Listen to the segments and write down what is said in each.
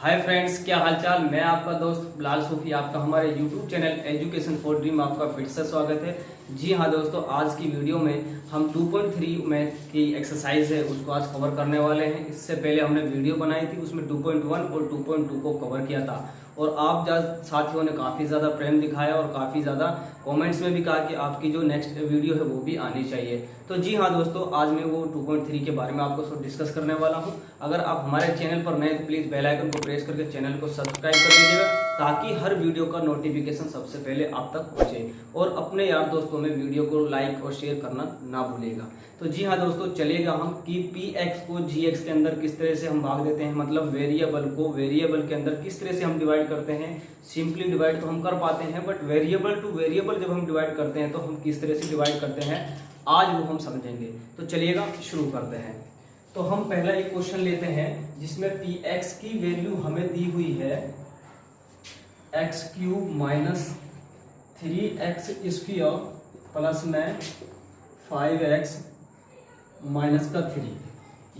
Hi friends, क्या हालचाल। मैं आपका दोस्त बिलाल सूफी, आपका हमारे YouTube channel education for dream आपका फिर से स्वागत है। जी हाँ दोस्तों, आज की वीडियो में हम 2.3 मैथ की एक्सरसाइज है उसको आज कवर करने वाले हैं। इससे पहले हमने वीडियो बनाई थी, उसमें 2.1 और 2.2 को कवर किया था और आप साथियों ने काफ़ी ज़्यादा प्रेम दिखाया और काफ़ी ज़्यादा कमेंट्स में भी कहा कि आपकी जो नेक्स्ट वीडियो है वो भी आनी चाहिए। तो जी हाँ दोस्तों, आज मैं वो 2.3 के बारे में आपको डिस्कस करने वाला हूँ। अगर आप हमारे चैनल पर नए तो प्लीज़ बेल आइकन को प्रेस करके चैनल को सब्सक्राइब कर लीजिएगा ताकि हर वीडियो का नोटिफिकेशन सबसे पहले आप तक पहुँचे और अपने यार दोस्तों में वीडियो को लाइक और शेयर करना ना भूलिएगा। तो जी हाँ दोस्तों, चलिएगा हम कि px को gx के अंदर किस तरह से हम भाग देते हैं, मतलब वेरिएबल को वेरिएबल के अंदर किस तरह से हम डिवाइड करते हैं। सिंपली डिवाइड तो हम कर पाते हैं, बट वेरिएबल टू वेरिएबल जब हम डिवाइड करते हैं तो हम किस तरह से डिवाइड करते हैं आज वो हम समझेंगे। तो चलिएगा शुरू करते हैं। तो हम पहला एक क्वेश्चन लेते हैं जिसमें px की वैल्यू हमें दी हुई है x³ minus 3x square plus में 5x माइनस का 3।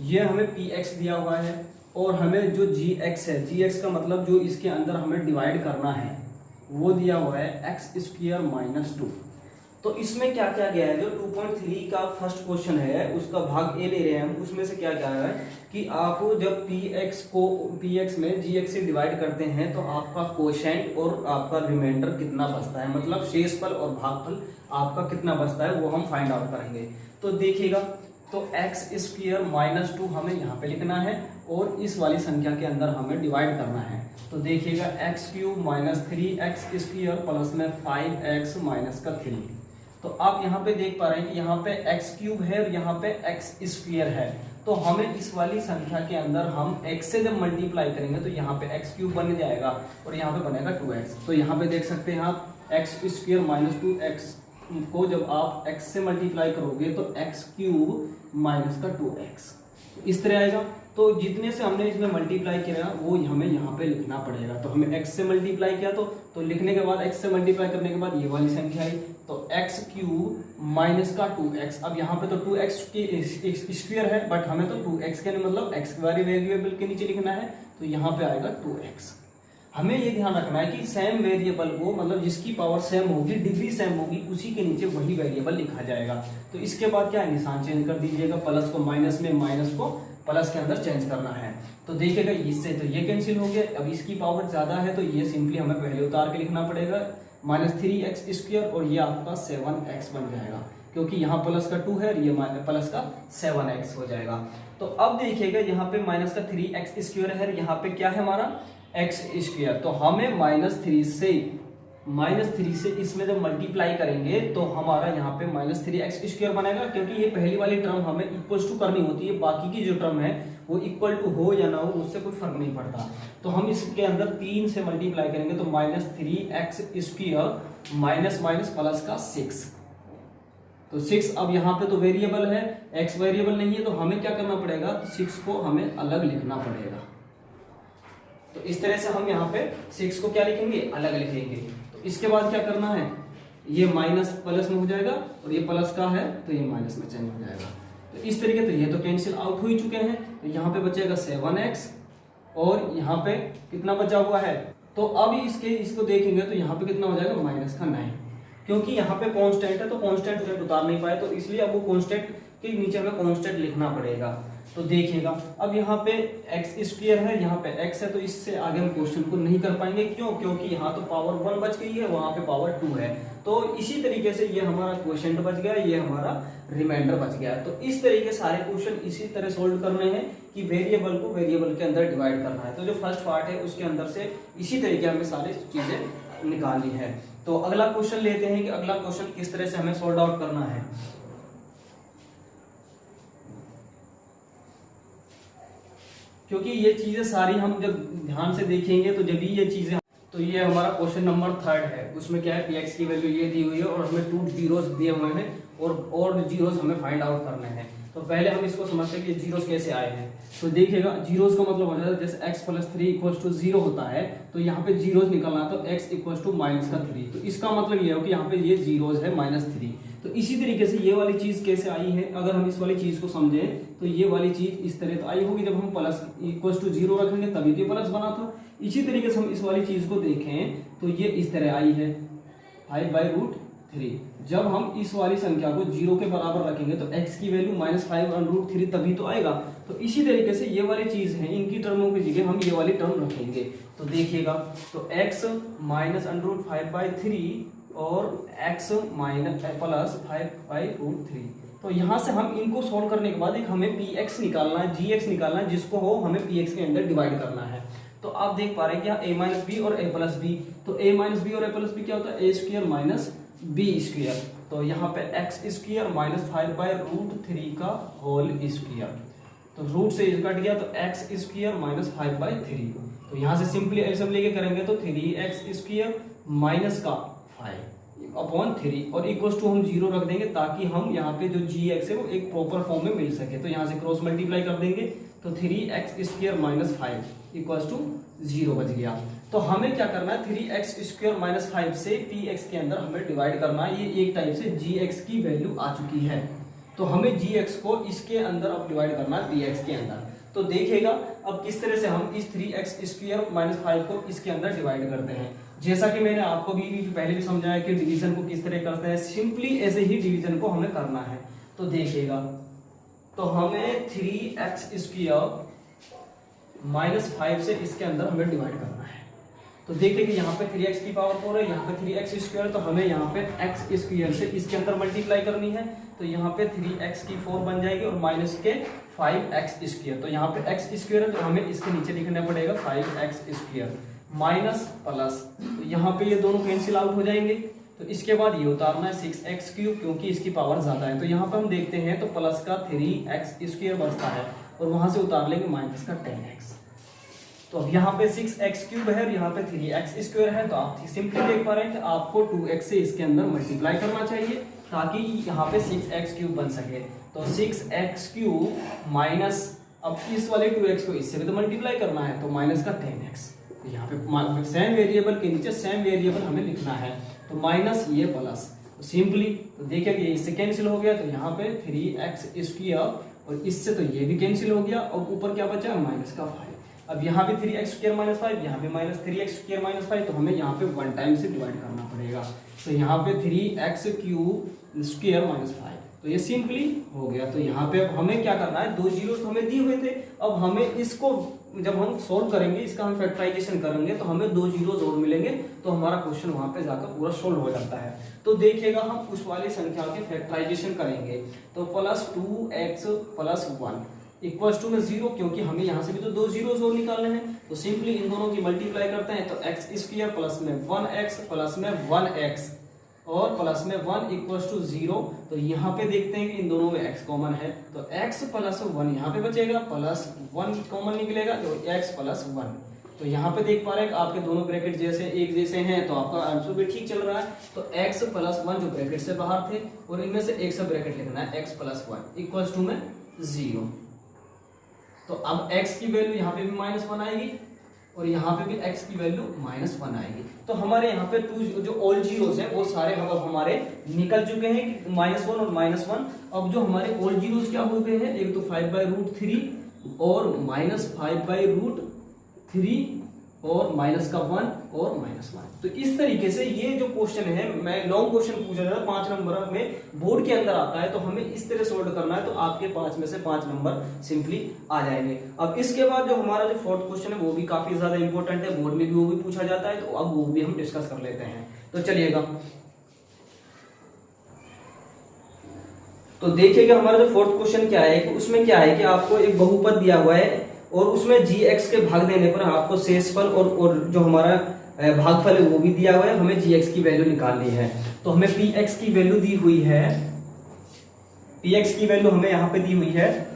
ये हमें px दिया हुआ है और हमें जो gx है, gx का मतलब जो इसके अंदर हमें डिवाइड करना है वो दिया हुआ है x² माइनस 2। तो इसमें क्या क्या गया है, जो 2.3 का फर्स्ट क्वेश्चन है उसका भाग ए ले रहे हैं हम, उसमें से क्या क्या है कि आप जब px में gx से डिवाइड करते हैं तो आपका कोशेंट और आपका रिमाइंडर कितना बचता है, मतलब शेषफल और भागफल आपका कितना बचता है वो हम फाइंड आउट करेंगे। तो देखिएगा, तो x² माइनस 2 हमें यहाँ पे लिखना है और इस वाली संख्या के अंदर हमें डिवाइड करना है। तो देखिएगा x³ minus 3x square plus में 5x माइनस का 3। तो आप यहाँ पे देख पा रहे हैं कि यहाँ पे x³ है और यहाँ पे x² है। तो हमें इस वाली संख्या के अंदर हम x से जब मल्टीप्लाई करेंगे तो यहाँ पे x³ बन जाएगा और यहाँ पे बनेगा 2x। तो यहाँ पे देख सकते हैं आप x² माइनस 2x को जब आप x से मल्टीप्लाई करोगे तो x³ माइनस का 2x इस तरह आएगा। तो जितने से हमने इसमें मल्टीप्लाई किया वो हमें यहाँ पे लिखना पड़ेगा। तो हमें x से मल्टीप्लाई किया तो लिखने के बाद x से मल्टीप्लाई करने के बाद ये वाली संख्या आई, तो x³ माइनस का 2x। अब यहाँ पे तो 2x की स्क्वायर है बट हमें तो 2x के मतलब x वाली वेरिएबल के नीचे लिखना है, तो यहाँ पे आएगा 2x। हमें ये ध्यान रखना है कि सेम वेरिएबल को, मतलब जिसकी पावर सेम होगी, डिग्री सेम होगी, उसी के नीचे वही वेरिएबल लिखा जाएगा। तो इसके बाद क्या है, निशान चेंज कर दीजिएगा, प्लस को माइनस में, माइनस को प्लस के अंदर चेंज करना है। तो देखिएगा इससे तो ये कैंसिल हो गया। अब इसकी पावर ज्यादा है तो ये सिंपली हमें पहले उतार के लिखना पड़ेगा, माइनस 3x स्क्वायर और ये आपका 7x बन जाएगा क्योंकि यहाँ प्लस का 2 है और ये प्लस का 7x हो जाएगा। तो अब देखिएगा यहाँ पे माइनस का 3x स्क्वायर है, यहाँ पे क्या है हमारा x²। तो हमें माइनस थ्री से इसमें जब मल्टीप्लाई करेंगे तो हमारा यहाँ पे माइनस 3x² बनेगा, क्योंकि ये पहली वाली टर्म हमें इक्वल टू करनी होती है, बाकी की जो टर्म है वो इक्वल टू हो या ना हो उससे कोई फर्क नहीं पड़ता। तो हम इसके अंदर 3 से मल्टीप्लाई करेंगे तो minus 3x² minus minus plus का 6। तो 6 अब यहाँ पे तो वेरिएबल है, x वेरिएबल नहीं है, तो हमें क्या करना पड़ेगा, 6 को हमें अलग लिखना पड़ेगा। तो इस तरह से हम यहाँ पे 6 को क्या लिखेंगे, अलग लिखेंगे। तो इसके बाद क्या करना है, ये माइनस प्लस में हो जाएगा और ये प्लस का है तो ये माइनस में चेंज हो जाएगा। तो इस तरीके, तो ये तो कैंसिल आउट हो ही चुके हैं। तो यहाँ पे बचेगा 7x और यहाँ पे कितना बचा हुआ है, तो अब इसको देखेंगे तो यहाँ पे कितना हो जाएगा, माइनस का 9। क्योंकि यहाँ पे कांस्टेंट है तो कांस्टेंट उतार नहीं पाए, तो इसलिए अब वो कांस्टेंट के नीचे हमें कांस्टेंट लिखना पड़ेगा। तो देखिएगा अब यहाँ पे x² है, यहाँ पे x है, तो इससे आगे हम क्वेश्चन को नहीं कर पाएंगे। क्यों, क्योंकि यहाँ तो पावर 1 बच गई है, वहां पे पावर 2 है। तो इसी तरीके से ये हमारा क्वेश्चन बच गया, ये हमारा रिमाइंडर बच गया। तो इस तरीके सारे क्वेश्चन इसी तरह सोल्व करने हैं कि वेरिएबल को वेरिएबल के अंदर डिवाइड करना है। तो जो फर्स्ट पार्ट है उसके अंदर से इसी तरीके हमें सारी चीजें निकालनी है। तो अगला क्वेश्चन लेते हैं कि अगला क्वेश्चन किस तरह से हमें सोल्व आउट करना है। क्योंकि ये चीजें सारी हम जब ध्यान से देखेंगे तो जब भी ये चीजें, तो ये हमारा क्वेश्चन नंबर 3 है। उसमें क्या है, px की वैल्यू ये दी हुई है और हमें 2 जीरोस दिए हुए हैं और जीरोस हमें फाइंड आउट करने हैं। तो पहले हम इसको समझते हैं कि जीरोस कैसे आए हैं। तो देखिएगा जीरोस का मतलब हो जाता है जैसे x + 3 = 0 होता है, तो यहाँ पे जीरोस निकलना, तो x = -3। तो इसका मतलब ये है कि यहाँ पे ये जीरोस है -3। तो इसी तरीके से ये वाली चीज कैसे आई है, अगर हम इस वाली चीज को समझें तो ये वाली चीज इस तरह तो आई होगी, जब हम प्लस इक्वल टू 0 रखेंगे तभी तो प्लस बना था। इसी तरीके से हम इस वाली चीज को देखें तो ये इस तरह आई है 5/√3। जब हम इस वाली संख्या को 0 के बराबर रखेंगे तो x की वैल्यू -5/√3 तभी तो आएगा। तो इसी तरीके से ये वाली चीज है, इनकी टर्मों की जगह हम ये वाली टर्म रखेंगे। तो देखिएगा, तो x -√5/3 और x प्लस 5/√3। तो यहाँ से हम इनको सोल्व करने के बाद एक हमें px निकालना है, gx निकालना है, जिसको हो हमें px के अंदर डिवाइड करना है। तो आप देख पा रहे हैं कि a - b और a + b, तो a - b और a + b क्या होता है, a² - b²। तो यहाँ पे x² -5/√3 का होल स्क्वायर, तो रूट से कट गया तो x² -5/3। तो यहाँ से सिंपली एल्सियम लेके करेंगे तो 3x² माइनस का 5/3 और इक्वल टू हम 0 रख देंगे, ताकि हम यहाँ पे जो gx है वो एक प्रॉपर फॉर्म में मिल सके। तो यहाँ से क्रॉस मल्टीप्लाई कर देंगे तो 3x² - 5 इक्वल टू 0 बच गया। तो हमें क्या करना है, 3x² - 5 से px के अंदर हमें डिवाइड करना है। ये एक टाइप से gx की वैल्यू आ चुकी है, तो हमें gx को इसके अंदर अब डिवाइड करना है px के अंदर। तो देखिएगा अब किस तरह से हम इस 3x² - 5 को इसके अंदर डिवाइड करते हैं। जैसा कि मैंने आपको भी पहले भी समझाया कि डिवीजन को किस तरह करते हैं, सिंपली ऐसे ही डिवीजन को हमें करना है। तो देखिएगा, तो हमें 3x² - 5 से इसके अंदर हमें डिवाइड करना है। तो देखिए कि यहाँ पे 3x की पावर 4 है, यहाँ पे 3x², तो हमें यहाँ पे x² से इसके अंदर मल्टीप्लाई करनी है। तो यहाँ पे 3x की 4 बन जाएगी और माइनस के 5x²। तो यहाँ पे x² है, तो हमें इसके नीचे लिखना पड़ेगा 5x² माइनस प्लस, तो यहाँ पे ये दोनों कैंसिल आउट हो जाएंगे। तो इसके बाद ये उतारना है 6x³ क्योंकि इसकी पावर ज्यादा है। तो यहाँ पे हम देखते हैं तो प्लस का 3x² बचता है और वहां से उतार लेंगे माइनस का 10x। तो अब यहाँ पे 6x³ है और यहाँ पे 3x² है। तो आप सिंपली देख पा रहे हैं कि आपको 2x से इसके अंदर मल्टीप्लाई करना चाहिए ताकि यहाँ पे 6x³ बन सके। तो 6x³ माइनस, अब इस वाले 2x को इससे भी तो मल्टीप्लाई करना है, तो माइनस का 10x। यहाँ पे सेम वेरिएबल के नीचे सेम वेरिएबल हमें लिखना है, तो माइनस ये प्लस। तो सिंपली तो देखिए कि इससे कैंसिल हो गया, तो यहाँ पे 3x² और इससे तो ये भी कैंसिल हो गया और ऊपर क्या बचा, माइनस का 5। अब यहाँ पे 3x² - 5, यहाँ पे माइनस 3x² - 5, तो हमें यहाँ पे 1 टाइम से डिवाइड करना पड़ेगा। तो यहाँ पे 3x³ - 5, तो ये सिंपली हो गया। तो यहाँ पे अब हमें क्या करना है, 2 जीरोस हमें दिए हुए थे, अब हमें इसको जब हम सोल्व करेंगे, इसका हम फैक्टराइजेशन करेंगे तो हमें 2 जीरोस और मिलेंगे, तो हमारा क्वेश्चन वहां पे जाकर पूरा सोल्व हो जाता है। तो देखिएगा हम उस वाली संख्या के फैक्टराइजेशन करेंगे, तो plus 2x plus 1 equal to में 0, क्योंकि हमें यहाँ से भी तो 2 जीरोस और निकालने हैं। तो सिंपली इन दोनों की मल्टीप्लाई करते हैं, तो x² प्लस में 1x प्लस में 1x और प्लस में 1 इक्वल टू 0। तो यहाँ पे देखते हैं कि इन दोनों में x कॉमन है, तो x प्लस 1 यहाँ पे बचेगा, प्लस 1 कॉमन निकलेगा तो x प्लस 1। तो यहाँ पे देख पा रहे हैं कि आपके दोनों ब्रैकेट जैसे एक जैसे हैं, तो आपका आंसर भी ठीक चल रहा है। तो x प्लस 1 जो ब्रैकेट से बाहर थे और इनमें से एक सा ब्रैकेट लिखना है, x प्लस 1 इक्वल टू में 0। तो अब x की वैल्यू यहाँ पे भी -1 आएगी और यहाँ पे भी x की वैल्यू -1 आएगी। तो हमारे यहाँ पे 2 जो ऑल जीरोस हैं वो सारे अब हमारे निकल चुके हैं कि -1 और -1। अब जो हमारे ऑल जीरोस क्या हो गए हैं, एक तो 5/√3 और -5/√3 और माइनस का 1 और -1। तो इस तरीके से ये जो क्वेश्चन है, मैं लॉन्ग क्वेश्चन पूछा जाता है 5 नंबर में बोर्ड के अंदर आता है, तो हमें इस तरह सोल्व करना है, तो आपके 5 में से 5 नंबर सिंपली आ जाएंगे। अब इसके बाद जो हमारा जो 4th क्वेश्चन है वो भी काफी ज्यादा इंपॉर्टेंट है, बोर्ड में भी वो भी पूछा जाता है, तो अब वो भी हम डिस्कस कर लेते हैं। तो चलिएगा, तो देखिएगा हमारा जो 4th क्वेश्चन क्या है, उसमें क्या है कि आपको एक बहुपद दिया हुआ है और उसमें gx के भाग देने पर आपको शेषफल और जो हमारा भागफल है वो भी दिया हुआ है, हमें gx की वैल्यू निकालनी है। तो हमें px की वैल्यू दी हुई है, px की वैल्यू हमें यहां पे दी हुई है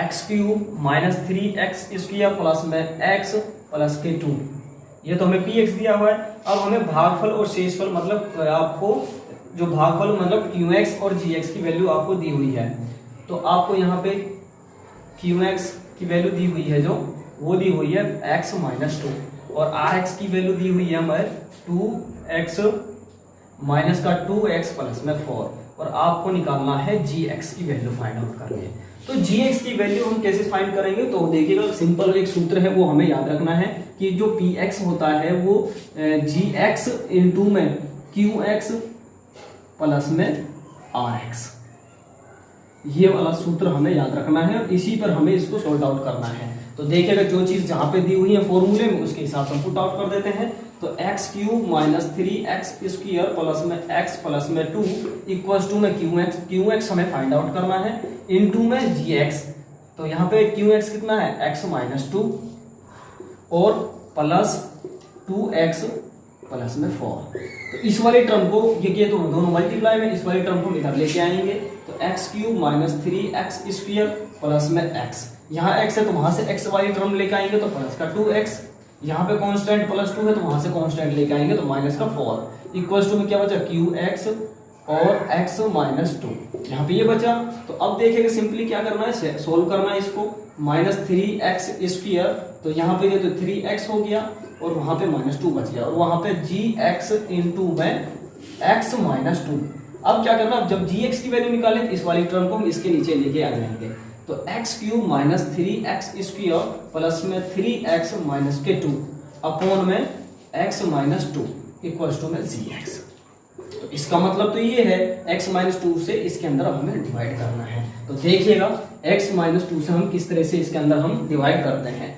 x³ माइनस 3x² प्लस में x प्लस के 2, ये तो हमें px दिया हुआ है। अब हमें भागफल और शेषफल मतलब आपको जो भागफल मतलब qx और gx की वैल्यू आपको दी हुई है, तो आपको यहाँ पे qx की वैल्यू दी हुई है, जो वो दी हुई है x - 2 और rx की वैल्यू दी हुई है हमारे 2x माइनस का 2x प्लस में 4, और आपको निकालना है gx की वैल्यू फाइंड आउट करनी है। तो gx की वैल्यू हम कैसे फाइंड करेंगे, तो देखिएगा सिंपल एक सूत्र है वो हमें याद रखना है कि जो px होता है वो gx इंटू में qx प्लस में rx, ये वाला सूत्र हमें याद रखना है और इसी पर हमें इसको सॉल्व आउट करना है। तो देखिएगा जो चीज जहां पे दी हुई है फॉर्मूले में उसके हिसाब से हम पुट आउट कर देते हैं। तो x cube minus 3x square plus में x प्लस में 2 इक्वल्स टू में क्यू एक्स हमें फाइंड आउट करना है इनटू में जी एक्स। तो यहाँ पे क्यू एक्स कितना है x माइनस 2 और प्लस 2x प्लस में 4। तो इस वाले टर्म को ये तो दोनों मल्टीप्लाई में, इस वाले टर्म को हम इधर लेके आएंगे। तो x cube minus 3x square plus में x, यहाँ x है तो वहां से x वाली टर्म लेके आएंगे तो प्लस का 2x, यहाँ पे कांस्टेंट प्लस 2 है तो वहां से कांस्टेंट लेके आएंगे तो माइनस का 4 इक्वल्स टू में क्या बचा qx और x माइनस 2, यहाँ पे ये बचा। तो अब देखिएगा सिंपली क्या करना है, सोल्व करना है इसको। माइनस 3x स्क्वायर, तो यहाँ पे ये तो 3x हो गया और वहां पे माइनस 2 बच गया और वहां पे gx इंटू में x माइनस 2। अब क्या करना, अब जब gx की वैल्यू निकालें तो इस वाली टर्म को हम इसके नीचे लेके आ जाएंगे। तो x cube minus 3x square plus में 3x माइनस के 2 अपॉन में x माइनस 2 इक्वल्स टू में gx। तो इसका मतलब तो ये है x माइनस 2 से इसके अंदर अब हमें डिवाइड करना है। तो देखिएगा x माइनस 2 से हम किस तरह से इसके अंदर हम डिवाइड करते हैं।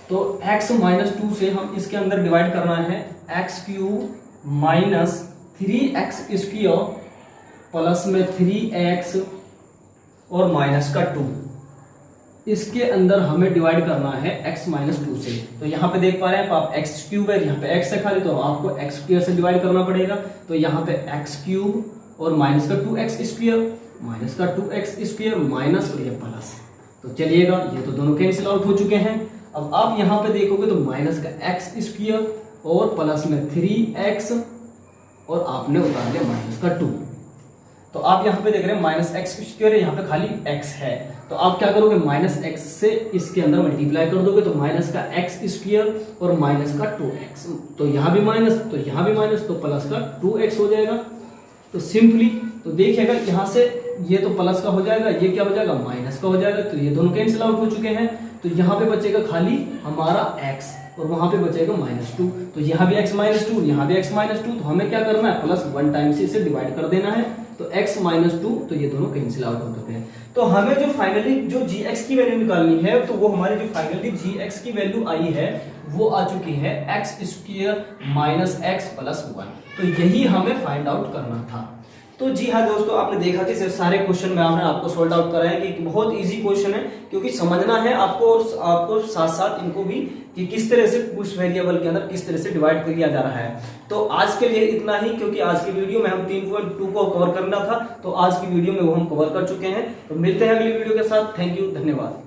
तो x माइनस 2 से हम इसके अंदर डिवाइड करना है x cube minus 3x square plus में 3x और माइनस का 2, इसके अंदर हमें डिवाइड करना है x माइनस 2 से। तो यहाँ पे देख पा रहे हैं आप x क्यूब है, यहाँ पे x है खाली, तो आपको x स्क्वायर से डिवाइड करना पड़ेगा। तो यहाँ पे x क्यूब और माइनस का 2x स्क्वायर, माइनस का 2x स्क्वायर माइनस और ये प्लस। तो चलिएगा ये तो दोनों कैंसिल आउट हो चुके हैं। अब आप यहाँ पे देखोगे तो माइनस का x स्क्वायर और प्लस में 3x और आपने उतार लिया माइनस का 2। तो आप यहाँ पे देख रहे हैं माइनस एक्स स्क्वायर है, यहाँ पे खाली x है। तो आप क्या करोगे, माइनस x से इसके अंदर मल्टीप्लाई कर दोगे तो माइनस का x स्क्वायर और माइनस का 2x, तो यहाँ भी माइनस तो यहाँ भी माइनस, तो प्लस का 2x हो जाएगा। तो सिंपली तो देखिएगा यहाँ से ये तो प्लस का हो जाएगा, ये क्या हो जाएगा माइनस का हो जाएगा। तो ये दोनों कैंसिल आउट हो चुके हैं। तो यहाँ पे बचेगा खाली हमारा x और वहां पे बचेगा माइनस 2। तो यहाँ भी x माइनस 2, यहाँ भी x माइनस 2, तो हमें क्या करना है, प्लस 1 टाइम से इसे डिवाइड कर देना है। तो x माइनस 2, तो ये दोनों कैंसिल आउट हो चुके हैं। तो हमें जो फाइनली जो gx की वैल्यू निकालनी है, तो वो हमारी जो फाइनली gx की वैल्यू आई है वो आ चुकी है x square minus x plus 1। तो यही हमें फाइंड आउट करना था। तो जी हाँ दोस्तों, आपने देखा कि सिर्फ सारे क्वेश्चन में हमने आपको सॉल्व आउट कराया कि बहुत इजी क्वेश्चन है, क्योंकि समझना है आपको और आपको साथ साथ इनको भी कि किस तरह से उस वेरिएबल के अंदर किस तरह से डिवाइड किया जा रहा है। तो आज के लिए इतना ही, क्योंकि आज की वीडियो में हम 3.2 को कवर करना था, तो आज की वीडियो में वो हम कवर कर चुके हैं। तो मिलते हैं अगली वीडियो के साथ। थैंक यू, धन्यवाद।